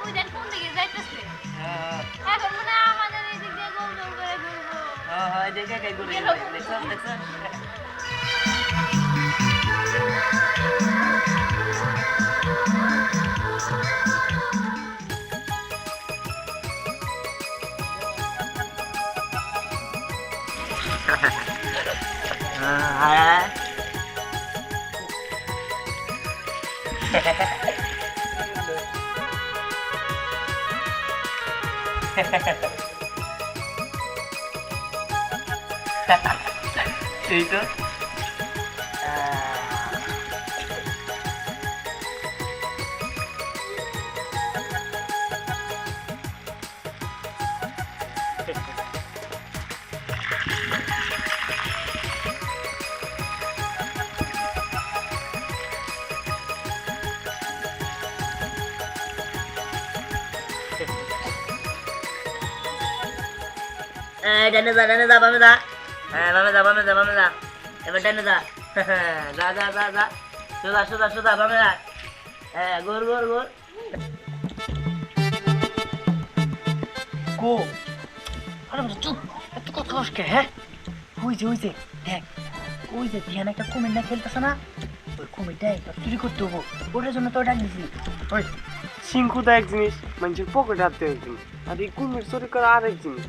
কুইদার কোন দিকে যাইতেছে? এখন মনে হয় আমাদের এদিক দিয়ে গোল গোল করে ঘুরবো। দেখে ঘুরে দেখছ দেখছ এই তো ডানে যা বামে যা বামে যা এবার ডানে যা যা সোজা বামে যা গোর গো আরে চুপ এত কথা আসকে হ্যাঁ হইছে দেখ ওই যে ধ্যান একটা কুমির না খেলতেছে না ওই কুমিরটাই চুরি করতে হবো ওটার জন্য তো ডাক দিছি ওই সিংকুদা এক জিনিস মানুষের পকেটে হাতে এক জিনিস আর এই কুমির চুরি করা আরেক জিনিস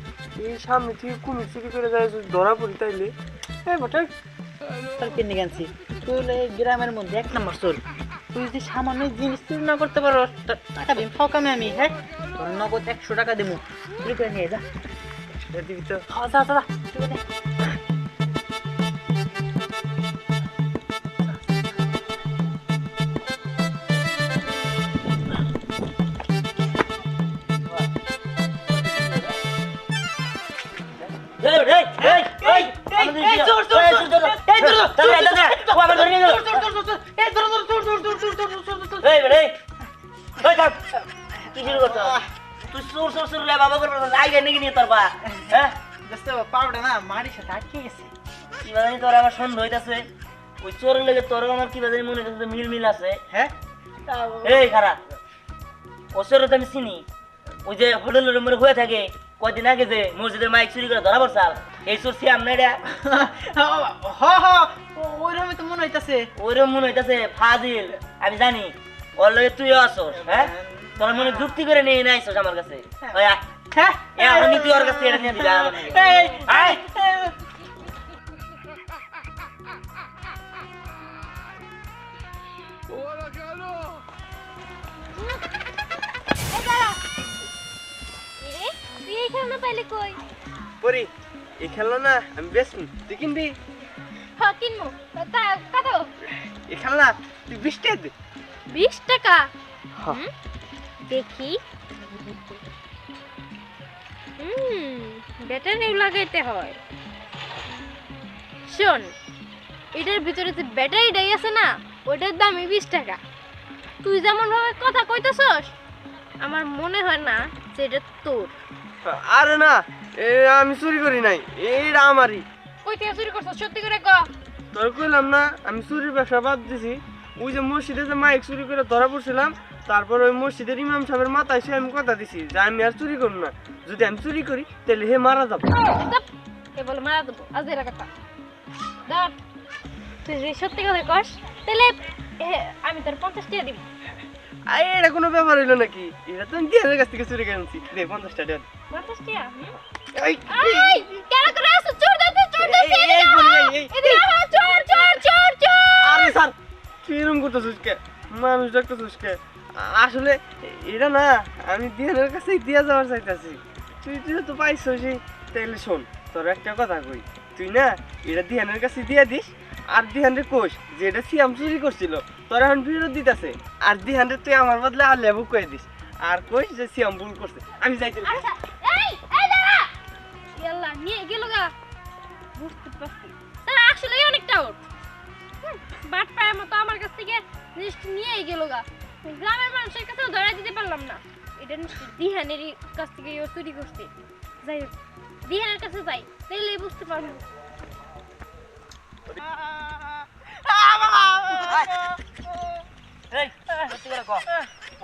এই সামনে থেকে কুমির চুরি করে যায় যদি ধরা পড়ি তাইলে বটে কিনে গেছি তুই গ্রামের মধ্যে এক নম্বর চোর তুই যদি সামান্য জিনিস চুরি না করতে পারো টাকা দিন ঠকামে আমি হ্যাঁ তোর নগদ 100 টাকা দেবো চুরি করে নিয়ে যা দিবি তো যা পাউডার না মারির সাথে আটকে গেছে কি বাজানি তোর আমার সন্দেহ হইতাছে ওই চোরের লেগে তোর আমার কি বাজানি মনে হইতাছে মিল আছে হ্যাঁ এই খারাপ ও চোর তো আমি চিনি ওই যে হোটেলের মধ্যে হয়ে থাকে কয়দিন আগে যে মসজিদের মাইক চুরি করে ধরা পড়ছাল এই চোর সিয়াম না এটা ওইরকম তো মনে হইতাছে ফাজিল আমি জানি ওর লগে তুইও আসোস হ্যাঁ তোর মনে যুক্তি করে নিয়ে নাইছস আমার কাছে আমি তুই ওর কাছে এটা নিয়ে দিলাম পরি এই খেলনা না আমি বেশ তুই কিনবি কিনবো কত এই খেলনা তুই 20 টাকা দে 20 টাকা দেখি ব্যাটারি লাগাইতে হয় শোন এটার ভিতরে যে ব্যাটারিটাই আছে না ওইটার দামই 20 টাকা তুই যেমন ভাবে কথা কইতেছস আমার মনে হয় না যে এটা তোর আরে না আমি চুরি করি নাই এটা আমারই কই থেকে চুরি করছস সত্যি করে ক তোর কইলাম না আমি চুরির ব্যবসা বাদ দিছি ওই যে মসজিদে যে মাইক চুরি করে ধরা পড়ছিলাম তারপর ওই মসজিদের ইমাম সাহেবের মাথায় সে আমি কথা দিছি যে আমি আর চুরি করব না যদি আমি চুরি করি তাহলে হে মারা যাবে এ বলে মারা দেবো আজ এর কথা দাঁড় তুই যে সত্যি কথা কস তাহলে আমি তোর 50 টাকা দিব এটা কোনো ব্যাপার হইলো নাকি এটা তো আমি দিয়ার কাছ থেকে চুরি করে আনছি দে 50 টাকা 50 টাকা এই কেন করে আসছ চোর দাও চোর আরে স্যার তুই এরকম করতেছিস কে মানুষ ডাকতেছিস কে আসলে এটা না আমি দিয়ানের কাছে দিয়া যাওয়ার চাইতেছি তুই তো পাইছিস তাইলে শোন তোর একটা কথা কই তুই না এটা দিহানের কাছে দিয়া দিস আর দিহানের কোষ যে এটা সিয়াম চুরি করছিল তোর এখন ফেরত দিতেছে আর দিহানের তুই আমার বদলে আর লেবু কয়ে দিস আর কোষ যে সিয়াম ভুল করছে আমি যাইতে ইয়াল্লা নিয়ে গেল গা বুঝতে পারছি তারা আসলে অনেকটা ওট বাট পায়ের মতো আমার কাছ থেকে জিনিসটা নিয়েই গেল গা গ্রামের মানুষের কাছেও ধরা দিতে পারলাম না এটা নিশ্চয়ই দিহানের কাছ থেকে চুরি করছে যাই হোক দিহানের কাছে যাই তাইলে বুঝতে পারবো সত্যি করে কও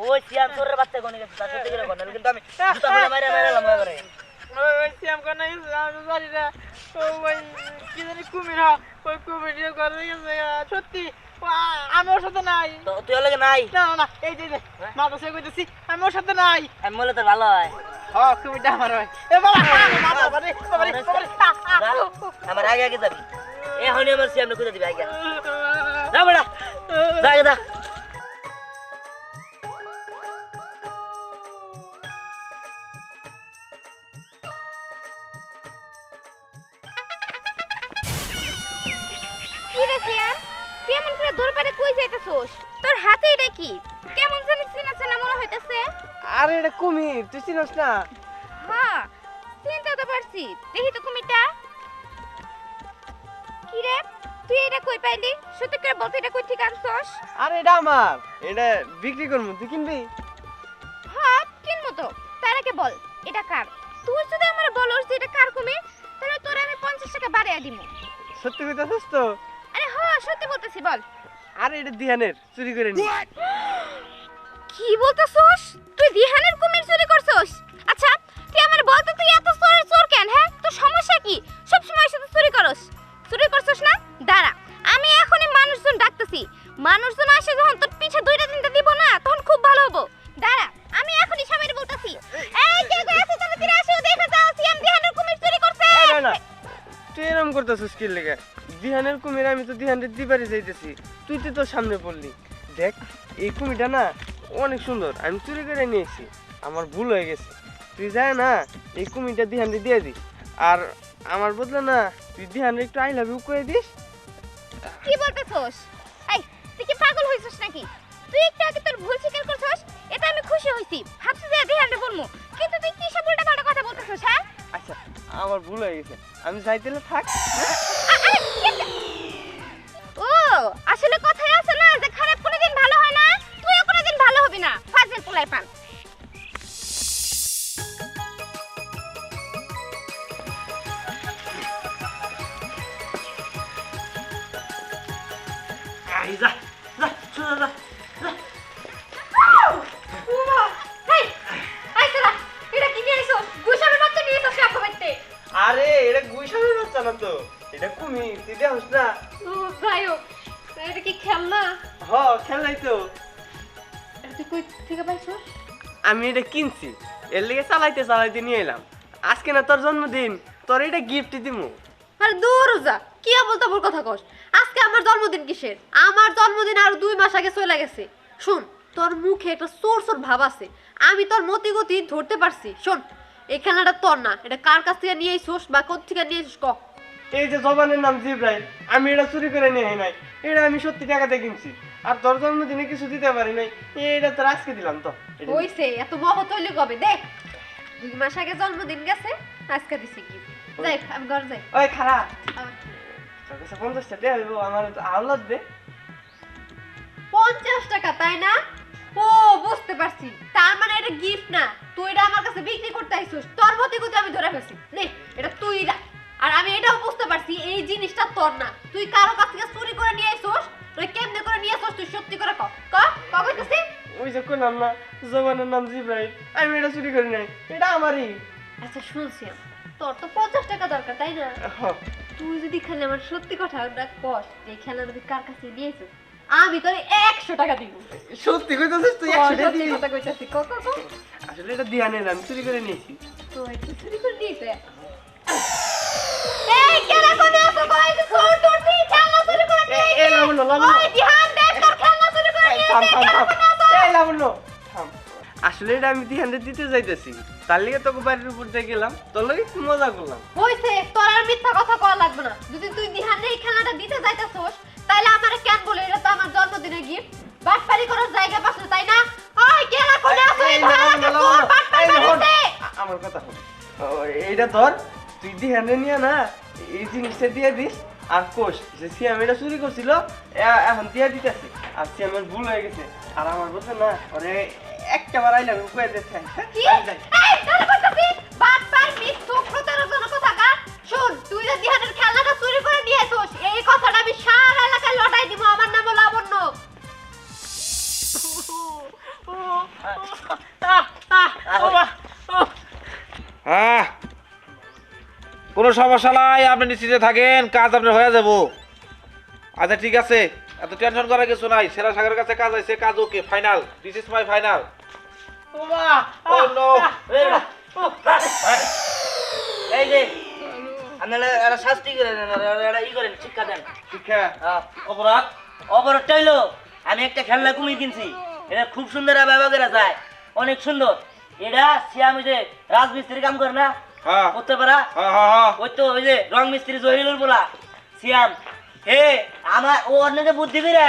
ওই সিয়াম তোরের বাচ্চা কোনে গেছে তা সত্যি করে কও না কিন্তু আমি জুতা মেরে মাইরালাম এবারে ওই সিয়াম কোন না গেছে আমি জানি না ওই কি জানি কুমির ওই কুমির করে গেছে সত্যি আমি ওর সাথে নাই তো তুই লাগে নাই না না না এই যে মাথা সে কইতেছি আমি ওর সাথে নাই আমি বলে তো ভালো হয় কুমিরটা আমার হয় এ বাবা মাথা বারে বারে আমার আগে আগে যাবি এখনই আমার সিয়ামটা খুঁজে দিবি আগে যা বেড়া যা আগে যা কি রে সিয়াম কেমন করে দরবারে কই যাইতাছস তোর হাতে এটা কি কেমন জানি চিনা চিনা মনে হইতাছে আরে এটা কুমির তুই চিনস না হ্যাঁ চিনতে তো পারছি দেখি তো কুমিরটা কি রে তুই এটা কই পাইলি সত্যি করে বলতে এটা কই থেকে আনছস আরে এটা আমার এটা বিক্রি করবো তুই কিনবি হ্যাঁ কিনবো তো তার আগে বল এটা কার তুই যদি আমার বলস যে এটা কার কুমির তাহলে তোরে আমি 50 টাকা বাড়াইয়া দিমু সত্যি কইতাছিস তো আরে হ্যাঁ সত্যি বলতেছি বল আরে এটা দিহানের চুরি করে নি কি বলতেছস তুই দিহানের কুমির চুরি করছস আচ্ছা তুই আমার বলতে তুই এত চোর কেন হ্যাঁ তোর সমস্যা কি সব সময় শুধু চুরি করছস না দাঁড়া আমি এখনই মানুষজন ডাকতেছি মানুষজন আসে যখন তোর পিছে দুইটা তিনটা দিব না তখন খুব ভালো হবে দাঁড়া আমি এখনই সবাইকে বলতেছি এই কে কে আছে তুমি কি আসো দেখে যাও সিএম দিহানের কুমির চুরি করছে না না তুই এরকম করতেছিস কি লেগে দিহানের কুমির আমি তো দিহানের দিবারে যাইতেছি তুই তো তোর সামনে পড়লি দেখ এই কুমিরটা না অনেক সুন্দর আমি চুরি করে নিয়েছি আমার ভুল হয়ে গেছে তুই যায় না এই কুমিরটা দিহানরে দিয়ে দিস আর আমার বদলে না তুই দিহানরে একটু আই লাভ ইউ করে দিস কি বলতেছস এই তুই কি পাগল হইছস নাকি তুই একটু আগে তোর ভুল স্বীকার করছস এটা আমি খুশি হইছি ভাবছি যে দিহানরে বলমু কিন্তু তুই কি সব উল্টাপাল্টা কথা বলতেছস হ্যাঁ আচ্ছা আমার ভুল হয়ে গেছে আমি যাইতেলে থাক ও আসলে কথাই আছে না যে খারাপ কোনোদিন ভালো হয় না তুইও কোনোদিন ভালো হবি না ফাজিল পোলাই পান আই যা যা চল যা এটা কি নিয়ে আইছো গুইসামের বাচ্চা নিয়ে এসো সব বাইতে আরে এটা গুইসামের বাচ্চা না তো এটা কুমির তুই দেখছ না ও ভাইও এটা কি খেলনা হ খেলাই তো এটা তুই কই থেকে পাইছস আমি এটা কিনছি এর লেগে চালাইতে নিয়ে এলাম আজকে না তোর জন্মদিন তোর এটা গিফট দিমু আরে দূর যা কি বলতে বল কথা কস আজকে আমার জন্মদিন কিসের আমার জন্মদিন আর 2 মাস আগে চলে গেছে শুন তোর মুখে একটা সোর ভাব আছে আমি তোর মতি গতি ধরতে পারছি শোন এই খেলনাটা তোর না এটা কার কাছ থেকে নিয়ে আইছস বা কোথা থেকে নিয়ে আইছস ক এই যে জবানের নাম জিব্রাইল আমি এটা চুরি করে নিয়ে নাই এটা আমি সত্যি টাকাতে কিনছি আর তোর জন্মদিনে কিছু দিতে পারি নাই এটা তোর আজকে দিলাম তো এটা নে। হইছে এত মহৎ হইলে কবে দেখ 2 মাস আগে জন্মদিন গেছে আজকে দিছি গিফট যাই আমি ঘর যাই ওই খারাপ আবার। তোর কাছে 50 টাকা দেব আমার তো আওলাদ দে 50 টাকা তাই না ও বুঝতে পারছি তার মানে এটা গিফট না তুই এটা আমার কাছে বিক্রি করতে আইছস তোর মতে কত আমি ধরে ফেলছি নে এটা তুই রাখ আর আমি এটাও বুঝতে পারছি এই জিনিসটা তোর না তুই কারো কাছ থেকে চুরি করে নিয়ে আইছস তুই কেমনে করে নিয়ে আইছস তুই সত্যি করে কইতেছিস ওই যে কইলাম না জবানের নাম জিব্রাইল আমি এটা চুরি করি নাই এটা আমারই আচ্ছা শুনছি তোর তো 50 টাকা দরকার তাই না হ্যাঁ তুই যদি খালি আমার সত্যি কথাটা কস এই খেলনা তুই কার কাছে নিয়ে আইছস আমি তোরে 100 টাকা দিব সত্যি কইতাছিস তুই 100 টাকা সত্যি দিবি কথা কইতাছি ক আসলে এটা দিয়া নিলাম চুরি করে নিয়েছি তো এটা চুরি করে নিয়েছে এই কেন কোনে আসো কই যে চোর তোর তুই খেলনা চুরি করে নিয়ে এই লাবণ্য লাবণ্য ওই দিহান দেখ তোর খেলনা চুরি করে নিয়ে থাম থাম থাম এই লাবণ্য থাম আসলে এটা আমি দিহানরে দিতে যাইতেছি তার লিগে তোকে বাড়ির উপর দিয়ে গেলাম তোর লগে একটু মজা করলাম হইছে তোর আর মিথ্যা কথা কওয়া লাগবে না যদি তুই দিহানে এই খেলনাটা দিতে যাইতাছস তাহলে আমারে কেন বলে এটা তো আমার জন্মদিনের গিফট বাটপারি করার জায়গা পাস না তাই না ওই কেনা কোনে আসো এই খেলনাটা তোর বাটপারি করেছে আমার কথা শোন এইটা ধর তুই দিহানে নিয়ে না এই জিনিসটা দিয়ে দিস আর কোষ যে সিয়াম এটা চুরি করছিল এখন দিয়ে দিতেছে আর সিয়ামের ভুল হয়ে গেছে আর আমার বলছে না ওরে একটা বার আইলাম কয়ে দিতে কি এই তাহলে কইতাছি বাটপার মিথ্যুক প্রতারণার কথা কা শুন তুই যে দিহানের খেলনাটা চুরি করে নিয়ে আসোস এই কথাটা আমি সারা এলাকায় লটাই দিব আমার নাম লাবণ্য কোনো সমস্যা নাই, আপনি নিশ্চিন্তে থাকেন, কাজ আপনার হয়ে যাব। আচ্ছা ঠিক আছে, এত টেনশন করার কিছু নাই। সেরা সাগরের কাছে কাজ আছে, কাজ okay, final, this is my final. Oh no, এই যে আপনারা একটা শাস্তি করেন, একটা ই করেন, শিক্ষা দেন। শিক্ষা হ্যাঁ। অপরাধ। অপরাধটা হইলো আমি একটা খেলনা কুমির কিনছি, এটা খুব সুন্দর ব্যবহার করা যায়, অনেক সুন্দর। এটা সিয়াম যে রাজমিস্ত্রি কাম করে না হ্যাঁ করতে পারা, হ্যাঁ হ্যাঁ হ্যাঁ। ওই তো ওই যে রং মিস্ত্রি জহিরুল বলা সিয়াম, হে আমার ও অন্যকে বুদ্ধি করে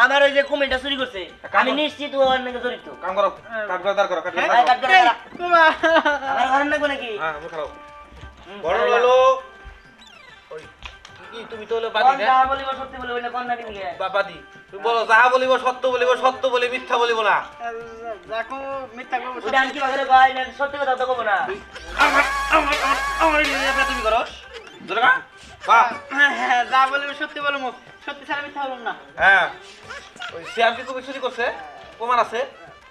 আমার ওই যে কুমিরটা চুরি করছে, আমি নিশ্চিত ও অন্যকে জড়িত। কাম করো, কাট করে দাঁড় করো, কাট করে ভাই, দাঁড় কাট করো। করে দাঁড়া। আমার ঘরের না নাকি? হ্যাঁ আমি খারাপ বড় হলো ওই কি তুমি তো হলো বাদী কোন না, যা বলিব সত্যি বলিব না, কোন নাকি দিকে? বাদী। তুমি বলো যাহা বলিব সত্য বলিব, সত্য বলি মিথ্যা বলিব না। যাকো মিথ্যা করবো ওটা আমি কি ভাবে কই না, সত্যি কথা তো কব না। আমার আমার আমার আমার নিয়ে তুমি করস জোরে না বাহ। যা বলবো সত্যি বলবো, সত্যি ছাড়া মিথ্যা বলবো না। হ্যাঁ ওই সিয়াম কি তুমি চুরি করছে, প্রমাণ আছে?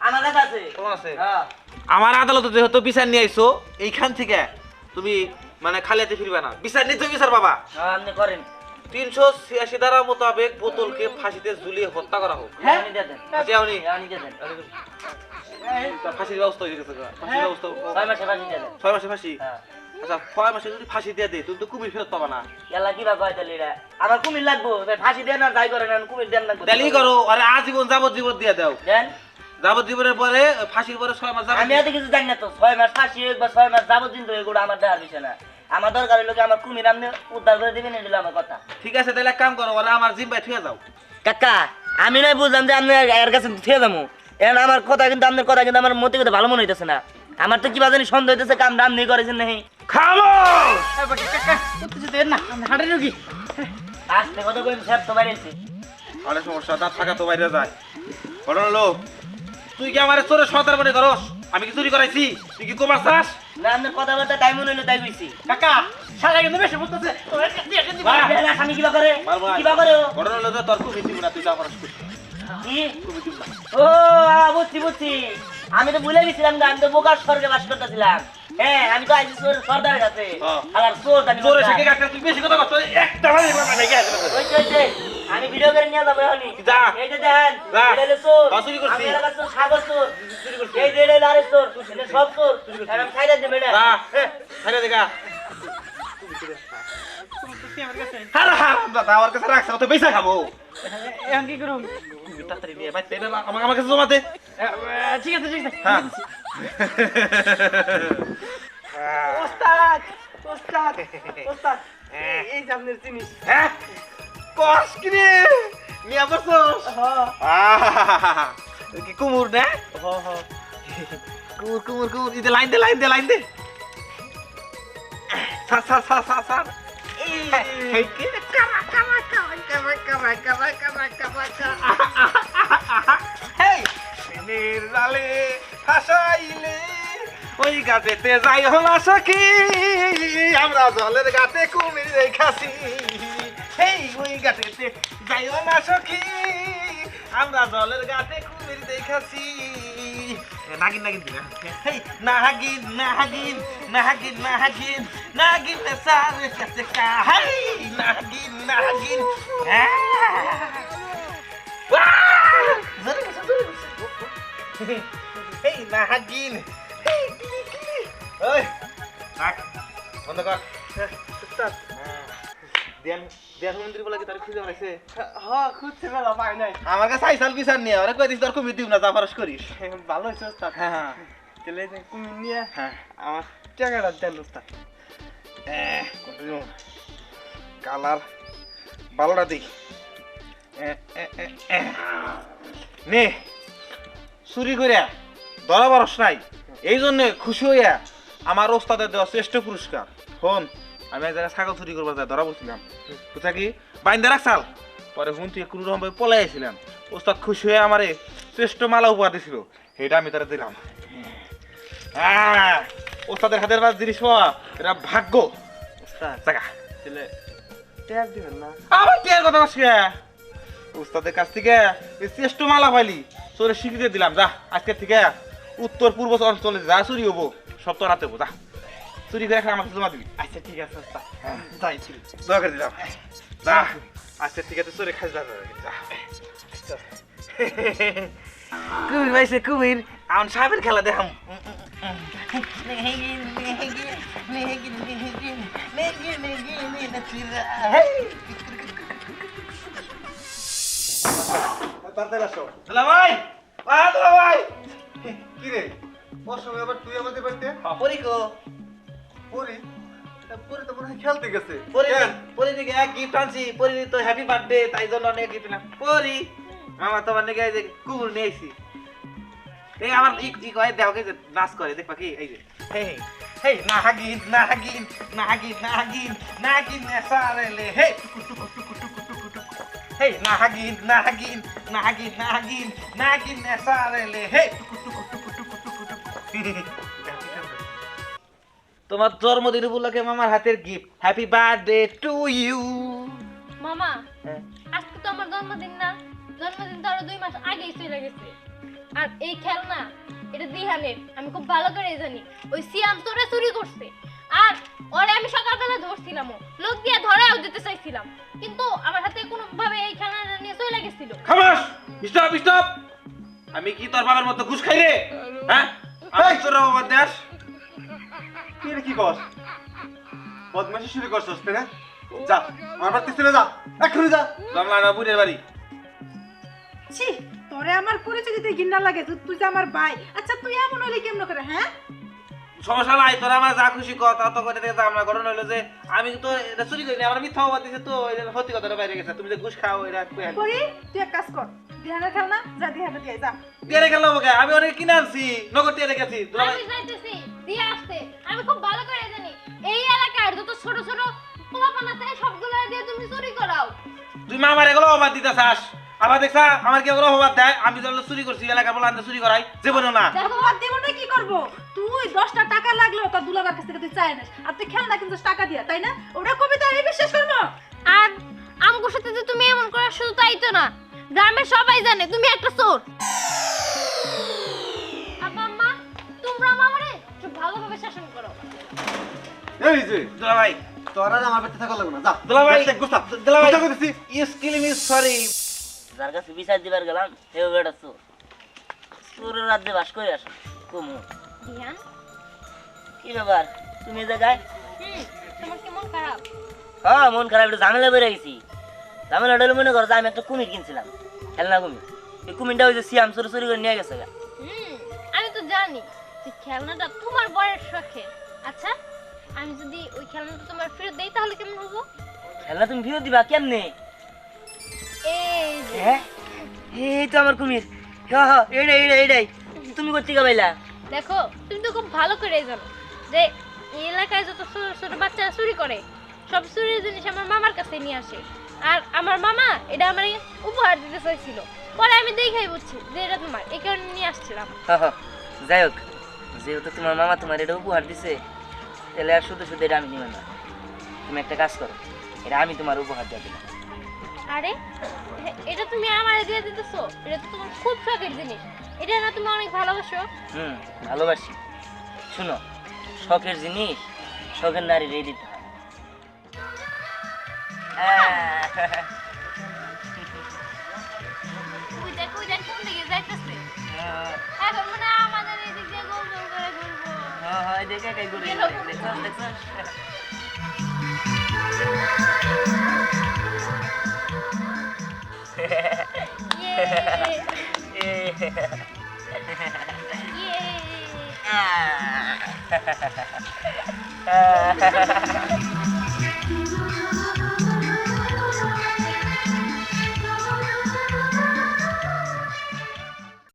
আমার কাছে আছে। প্রমাণ আছে। হ্যাঁ। আমার আদালতে যেহেতু বিচার নিয়ে আইছো, এইখান থেকে তুমি মানে খালি হাতে ফিরবে না, বিচার নিতে বিচার বাবা। হ্যাঁ, আপনি করেন। 386 ধারা মোতাবেক বোতলকে ফাঁসিতে ঝুলিয়ে হত্যা করা হোক। হ্যাঁ, আপনি দিয়ে দেন। ফাঁসি আউনি আপনি দিয়ে দেন। ফাঁসির ব্যবস্থা হয়ে গেছে, ফাঁসির ব্যবস্থা 6 মাসে ফাঁসি দিয়ে দেন। 6 মাসে ফাঁসি। হ্যাঁ। আচ্ছা 6 মাসে যদি ফাঁসি দিয়ে দেয় তুমি তো কুমির ফেরত পাবা না। এলা কি বা কয় তাহলে এরা? আমার কুমির লাগবো, তাই ফাঁসি দেন আর যাই করেন, আর কুমির দেন না। তাহলেই করো, আরে আজীবন যাবজ্জীবন দিয়ে দাও। দেন। যাবজ্জীবনের পরে ফাঁসির পরে 6 মাস আমি এত কিছু জানি না তো, 6 মাস ফাঁসি হোক বা 6 মাস যাবজ্জীবন তো এগুলো আমার দেওয়ার বিষয় না। আমার দরকার হলো কি আমার কুমির আপনি উদ্ধার করে দিবেন, এটা হলো আমার কথা। ঠিক আছে তাহলে এক কাম করো, আরে আমার জিম্বায় থুয়ে যাও। কাকা আমি নয় বুঝলাম যে আপনি এর কাছে থুয়ে যাবো, এখন আমার কথা কিন্তু আপনার কথা কিন্তু আমার মতে কথা ভালো মনে হইতেছে না। আমার তো কি বাজানি সন্দেহ হইতেছে কাম রাম নেই করেছেন নাকি। আসতে কথা কই স্যার তো বাইরে আছি। আরে সমস্যা, দাঁত থাকা তো বাইরে যায়। ঘটনা হলো তুই কি আমার চোরের সন্তান মনে করস? আমি কি চুরি করাইছি? তুই কি কমার চাস? না আপনার কথাবার্তা টাইম মনে হইলো তাই কইছি। কাকা সারা কিন্তু বেশি বলতেছে, তোর কাছে দিয়ে দিবি। আমি কিবা করে পারবো না। কিবা করে ও? ঘটনা হলো যে তোর কুমির দিব না, তুই যা করাস কর। কি ও বুঝছি বুঝছি, আমি তো ভুলে গেছিলাম যে আমি তো বোকার স্বর্গে বাস করতেছিলাম। হ্যাঁ আমি তো আইছি সর্দারের কাছে, হ্যাঁ। আর চোর জানি চোরে শিখে গেছে, তুই বেশি কথা কর, একটা মানে রেখে আসবে। ওই আমি ভিডিও করে নিয়ে যাবো এখনই। যা। এই যে দেখেন, যা। এটা হলো চোর। তা চুরি করছি। আমি এলাকার চোর, সাগর চোর। এই যে এটা হলো আরেক চোর, এটা সব চোর। আর আমি ছাইড়া দেব এটা। যা, ছেড়ে দেখা। হারা হারাম দাদা, আমার কাছে রাখছে, ও তো বেঁচে খাবো। এখন কি করুম? তুমি তাড়াতাড়ি নিয়ে বাইতে না, আমার কাছে জমা দে। ঠিক আছে ঠিক আছে। হ্যাঁ। ওস্তাদ ওস্তাদ ওস্তাদ, এই যে আপনার জিনিস। হ্যাঁ? কস কি রে? নিয়ে বসছস? আহা! কি কুমুর না? কুমুর কুমুর কুমুর, ইতে লাইন দে লাইন দে লাইন দে। সার সার সার সার সার। এই কি কারা কারা কারা কারা কারা কারা কারা কারা কারা। হেই প্রেমের জালে ফাসাইলে ওই গাছেতে যাই হলা সখী, আমরা জলের গাতে কুমির দেখাছি। হেই ওই গাছেতে যাই হলা সখী, আমরা জলের গাতে কুমির দেখাছি। নাগিন নাগিন দিনা, হেই নাগিন নাগিন নাগিন নাগিন নাগিন সারে কাছে কা, হেই নাগিন নাগিন। জোরে বসে জোরে বসে। হেই নাগিন। ওই থাক, বন্ধ কর। ওস্তাদ ধ্যান ধ্যান মন্দির বলে কি তার খুঁজে পাইছে? হ্যাঁ খুঁজছে বেলা পাই নাই। আমার কাছে আইসাল বিচার নিয়ে ওরা কই দিস তোর কুমির দিব না, যা পারস করিস। ভালো হয়েছে ওস্তাদ। হ্যাঁ তাহলে এই যে কুমির নিয়ে হ্যাঁ। আমার টাকাটা দেন ওস্তাদ। কালার ভালোটা দিই। নে চুরি করিয়া ধরা বরস নাই, এই জন্য খুশি হইয়া আমার ওস্তাদের দেওয়া শ্রেষ্ঠ পুরস্কার। হন আমি এক জায়গায় ছাগল চুরি করবার ধরা পড়ছিলাম, বুঝা কি বাইন্দা রাখছাল, পরে হুন তুই কোনো রকম ভাবে পলাই আসছিলাম। ওস্তাদ খুশি হয়ে আমারে শ্রেষ্ঠ মালা উপহার দিছিল, সেটা আমি তারা দিলাম। ওস্তাদের হাতের কাজ জিনিস পাওয়া এটা ভাগ্য। ওস্তাদ টাকা তাহলে ট্যাগ দিবেন না? আবার টিয়ার কথা বসে উস্তাদের কাছ থেকে এই শ্রেষ্ঠ মালা পাইলি, তোরে স্বীকৃতি দিলাম। যা আজকের থেকে উত্তর পূর্ব অঞ্চলে যা চুরি হবো সব তোর হাতে হবো, যা। চুরি করে এখন আমার কাছে জমা দিবি। আচ্ছা ঠিক আছে ওস্তাদ যাই দোয়া করে দিলাম। যা আচ্ছা ঠিক আছে চুরি খাস যা যা। কুমির ভাইছে কুমির আমার সাহেবের খেলা দেখাম। তাড়াতাড়ি আসো দুলা ভাই দুলা ভাই কি রে ওর সঙ্গে আবার তুই আমাদের বাড়িতে পরিকো পরি পরি তো মনে হয় খেলতে গেছে পরি দিকে এক গিফট আনছি পরি তো হ্যাপি বার্থডে তাই জন্য অনেক গিফট না পরি মামা তোমার নাকি এই যে কুকুর নিয়ে আইছি এই আমার ই কয় দেও কে নাচ করে দেখবা কি এই যে হেই হেই নাগিন নাগিন নাগিন নাগিন নাগিন সারেলে হে হেই নাগিন নাগিন নাগিন নাগিন নাগিন সারেলে হে তোমার জন্মদিন উপলক্ষে মামার হাতের gift happy birthday to you মামা আজকে তো আমার জন্মদিন না, জন্মদিন তো আরো 2 মাস আগেই চলে গেছে। আর এই খেলনা এটা দিহানের, আমি খুব ভালো করে জানি। ওই সিয়াম তোরে চুরি করছে, আর ওরে আমি সকালবেলা ধরছিলাম, লোক দিয়ে ধরাও দিতে চাইছিলাম, কিন্তু আমার হাতে কোনো ভাবে এই খেলনাটা নিয়ে চলে গেছিল। খামাস স্টপ স্টপ আমি কি তোর বাবার মতো ঘুষ খাই রে হ্যাঁ আমি তোর বাবার দেশ কি রে কি কস বদমাশি শুরু করছস তাই না যা আমার বাড়িতে চলে যা এক্ষুনি যা বাংলা না বুড়ের বাড়ি ছি তোরে আমার পরিচয় দিতে ঘৃণা লাগে, তুই যে আমার ভাই। আচ্ছা তুই এমন হইলে কেমন করে? হ্যাঁ সমস্যা নাই তোরা আমার যা খুশি কথা তো করে দেখে আমরা ঘটনা হইলো যে আমি তো এটা চুরি করিনি আমার মিথ্যা অপবাদ দিছে তো এটা সত্যি কথাটা বাইরে গেছে তুমি যে ঘুষ খাও এটা করি তুই এক কাজ কর, দিহানা খেল না, যা দিহানা দিয়ে যা। দিয়ে খেলাম ওকে আমি অনেক কিনে আনছি নগদ দিয়ে রেখেছি আমি যাইতেছি দিয়ে আসতে, আমি খুব ভালো করে জানি এই এলাকার যত ছোট ছোট পোলাপান আছে সবগুলো দিয়ে তুমি চুরি করাও। তুই মামার এগুলো অপবাদ দিতে চাস আবার দেখছা আমার কি এগুলো অপবাদ দেয় আমি যেগুলো চুরি করছি এলাকা বলে আনতে চুরি করাই জীবনে না দেখো আর দেব না কি করব? তুই 10টা টাকা লাগলো তোর দুলাবার কাছ থেকে তুই চাই না, আর তুই খেলনা কিন্তু টাকা দিয়া, তাই না? ওটা কবিতা আমি বিশ্বাস করব? আর আমগোর সাথে যে তুমি এমন করার শুধু তাই তো না, গ্রামের সবাই জানে তুমি একটা চোর। আব্বা আম্মা তোমরা আমারে একটু ভালোভাবে শাসন করো। এই যে দুলা ভাই তোরা আমার বাড়িতে থাকা লাগবে না যা দুলা ভাই গুস্তা দুলা ভাই গুস্তা করেছি ইস কিলিং ইজ সরি যার কাছে বিচার দিবার গেলাম হেও বেটা চোর, চোরের রাজ্যে বাস করে আসো কুমু। দিয়ান কি ব্যাপার তুমি এই জায়গায়? তোমার কি মন খারাপ? হ্যাঁ মন খারাপ, একটু ঝামেলা বেড়ে গেছি। ঝামেলা হলে মনে করো যে আমি একটা কুমির কিনছিলাম, খেলনা কুমির। এই কুমিরটা ওই যে সিয়াম চুরি চুরি করে নিয়ে গেছে গা। আমি তো জানি যে খেলনাটা তোমার বরের শখের। আচ্ছা আমি যদি ওই খেলনাটা তোমার ফেরত দেই তাহলে কেমন হবো? খেলনা তুমি ফেরত দিবা কেমনে? এই যে হ্যাঁ এই তো আমার কুমির। হ্যাঁ হ্যাঁ এইটাই তুমি করতে গাইলা। দেখো তুমি তো খুব ভালো করে জানো যে এই এলাকায় যত ছোট ছোট বাচ্চারা চুরি করে সব চুরির জিনিস আমার মামার কাছে নিয়ে আসে, আর আমার মামা এটা আমার উপহার দিতে চাইছিল। পরে আমি দেখাই বুঝছি যে এটা তোমার, এই কারণে নিয়ে আসছিলাম। হ্যাঁ হ্যাঁ যাই হোক, যেহেতু তোমার মামা তোমার এটা উপহার দিছে তাহলে আর শুধু শুধু এটা আমি নিব না। তুমি একটা কাজ করো, এটা আমি তোমার উপহার দিয়ে দিলাম। আরে এটা তুমি আমার দিয়ে দিতেছো? এটা তো তোমার খুব শখের জিনিস, এটা না তুমি অনেক ভালোবাসো। ভালোবাসি। শুনো, শখের জিনিস শখের নারীর এই দিতে হয়। ওই দেখো কোন দিকে যাইতেছে। এখন মনে হয় আমাদের এই দিক দিয়ে গোল গোল করে ঘুরবো। হ্যাঁ দেখে কাই করে গেলো। দেখছস ইয়ে ইয়ে